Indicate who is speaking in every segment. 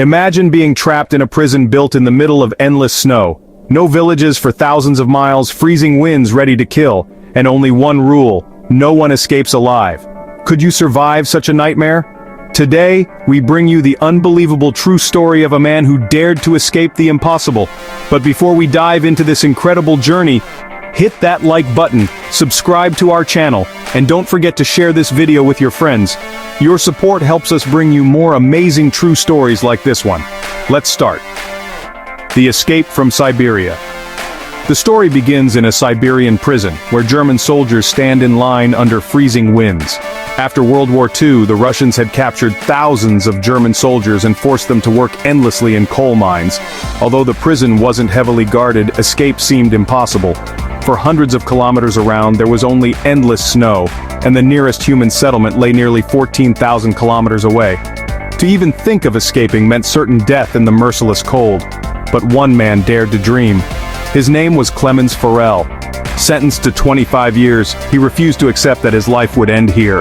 Speaker 1: Imagine being trapped in a prison built in the middle of endless snow. No villages for thousands of miles, freezing winds ready to kill, and only one rule: no one escapes alive. Could you survive such a nightmare? Today, we bring you the unbelievable true story of a man who dared to escape the impossible. But before we dive into this incredible journey, hit that like button, subscribe to our channel, and don't forget to share this video with your friends. Your support helps us bring you more amazing true stories like this one. Let's start. The escape from Siberia. The story begins in a Siberian prison, where German soldiers stand in line under freezing winds. After World War II, the Russians had captured thousands of German soldiers and forced them to work endlessly in coal mines. Although the prison wasn't heavily guarded, escape seemed impossible. For hundreds of kilometers around, there was only endless snow, and the nearest human settlement lay nearly 14,000 kilometers away. To even think of escaping meant certain death in the merciless cold. But one man dared to dream. His name was Clemens Forell. Sentenced to 25 years, he refused to accept that his life would end here.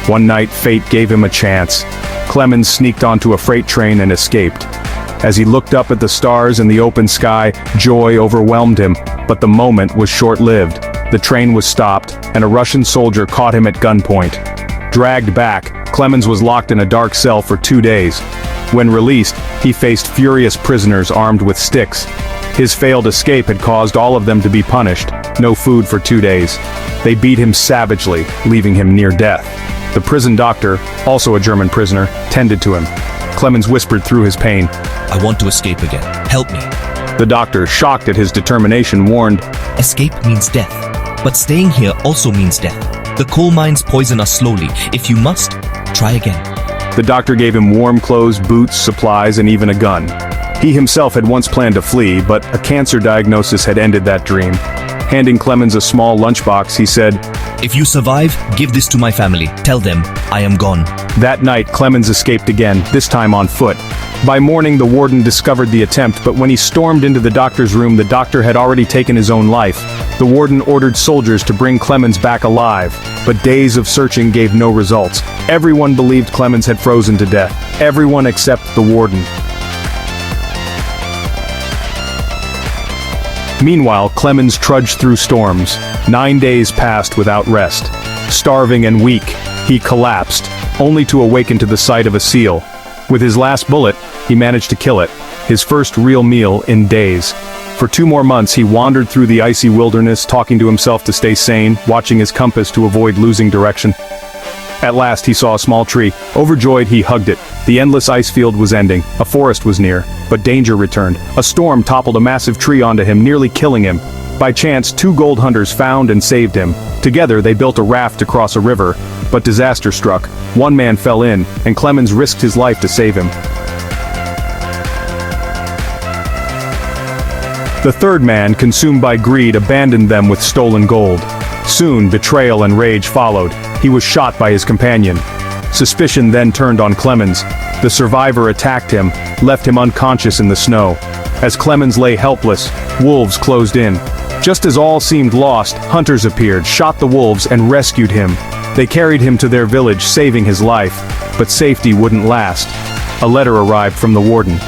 Speaker 1: One night, fate gave him a chance. Clemens sneaked onto a freight train and escaped. As he looked up at the stars in the open sky, joy overwhelmed him, but the moment was short-lived. The train was stopped, and a Russian soldier caught him at gunpoint. Dragged back, Clemens was locked in a dark cell for 2 days. When released, he faced furious prisoners armed with sticks. His failed escape had caused all of them to be punished. No food for 2 days. They beat him savagely, leaving him near death. The prison doctor, also a German prisoner, tended to him. Clemens whispered through his pain,
Speaker 2: "I want to escape again. Help me."
Speaker 1: The doctor, shocked at his determination, warned,
Speaker 2: "Escape means death, but staying here also means death. The coal mines poison us slowly. If you must, try again."
Speaker 1: The doctor gave him warm clothes, boots, supplies, and even a gun. He himself had once planned to flee, but a cancer diagnosis had ended that dream. Handing Clemens a small lunchbox, he said,
Speaker 2: "If you survive, give this to my family. Tell them I am gone."
Speaker 1: That night, Clemens escaped again, this time on foot. By morning, the warden discovered the attempt, but when he stormed into the doctor's room, the doctor had already taken his own life. The warden ordered soldiers to bring Clemens back alive, but days of searching gave no results. Everyone believed Clemens had frozen to death. Everyone except the warden. Meanwhile, Clemens trudged through storms. 9 days passed without rest. Starving and weak, he collapsed, only to awaken to the sight of a seal. With his last bullet, he managed to kill it, his first real meal in days. For 2 more months, he wandered through the icy wilderness, talking to himself to stay sane, watching his compass to avoid losing direction. At last, he saw a small tree. Overjoyed, he hugged it. The endless ice field was ending. A forest was near, but danger returned. A storm toppled a massive tree onto him, nearly killing him. By chance, 2 gold hunters found and saved him. Together, they built a raft to cross a river, but disaster struck. One man fell in, and Clemens risked his life to save him. The third man, consumed by greed, abandoned them with stolen gold. Soon, betrayal and rage followed. He was shot by his companion. Suspicion then turned on Clemens. The survivor attacked him, left him unconscious in the snow. As Clemens lay helpless, wolves closed in. Just as all seemed lost, hunters appeared, shot the wolves, and rescued him. They carried him to their village, saving his life. But safety wouldn't last. A letter arrived from the warden.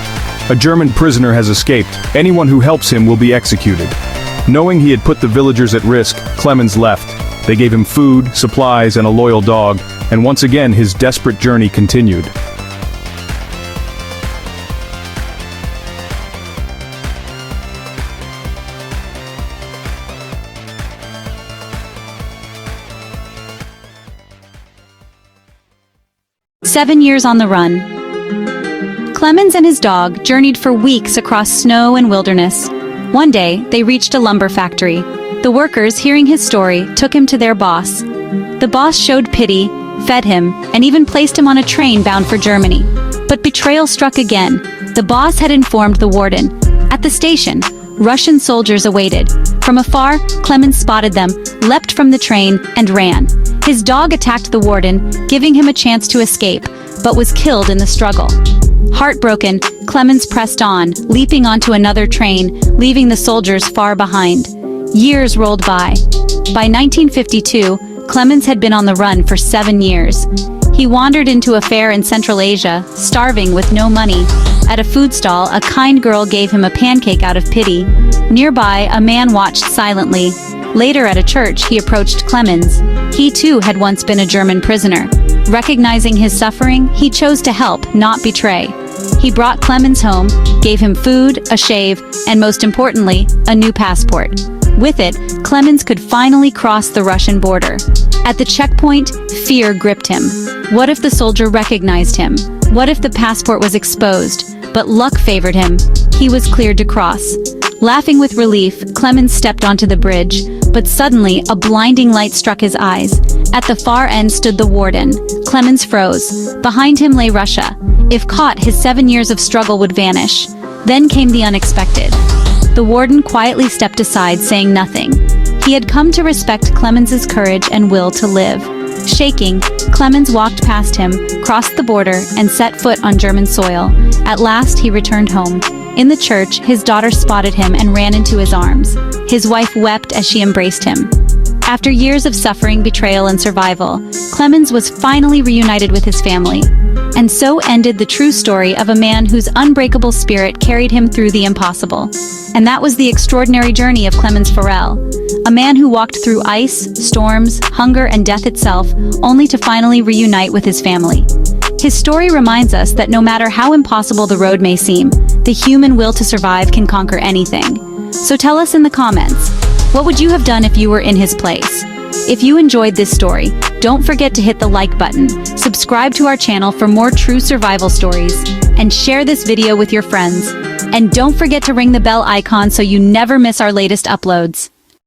Speaker 1: "A German prisoner has escaped. Anyone who helps him will be executed." Knowing he had put the villagers at risk, Clemens left. They gave him food, supplies, and a loyal dog, and once again his desperate journey continued.
Speaker 3: "7 years on the run." Clemens and his dog journeyed for weeks across snow and wilderness. One day, they reached a lumber factory. The workers, hearing his story, took him to their boss. The boss showed pity, fed him, and even placed him on a train bound for Germany. But betrayal struck again. The boss had informed the warden. At the station, Russian soldiers awaited. From afar, Clemens spotted them, leapt from the train, and ran. His dog attacked the warden, giving him a chance to escape, but was killed in the struggle. Heartbroken, Clemens pressed on, leaping onto another train, leaving the soldiers far behind. Years rolled by. By 1952, Clemens had been on the run for 7 years. He wandered into a fair in Central Asia, starving with no money. At a food stall, a kind girl gave him a pancake out of pity. Nearby, a man watched silently. Later at a church, he approached Clemens. He too had once been a German prisoner. Recognizing his suffering, he chose to help, not betray. He brought Clemens home, gave him food, a shave, and most importantly, a new passport. With it, Clemens could finally cross the Russian border. At the checkpoint, fear gripped him. What if the soldier recognized him? What if the passport was exposed? But luck favored him. He was cleared to cross. Laughing with relief, Clemens stepped onto the bridge, but suddenly a blinding light struck his eyes. At the far end stood the warden. Clemens froze. Behind him lay Russia. If caught, his 7 years of struggle would vanish. Then came the unexpected. The warden quietly stepped aside, saying nothing. He had come to respect Clemens's courage and will to live. Shaking, Clemens walked past him, crossed the border, and set foot on German soil. At last, he returned home. In the church, his daughter spotted him and ran into his arms. His wife wept as she embraced him. After years of suffering, betrayal, and survival, Clemens was finally reunited with his family. And so ended the true story of a man whose unbreakable spirit carried him through the impossible. And that was the extraordinary journey of Clemens Forell, a man who walked through ice, storms, hunger, and death itself, only to finally reunite with his family. His story reminds us that no matter how impossible the road may seem, the human will to survive can conquer anything. So tell us in the comments, what would you have done if you were in his place? If you enjoyed this story, don't forget to hit the like button, subscribe to our channel for more true survival stories, and share this video with your friends. And don't forget to ring the bell icon so you never miss our latest uploads.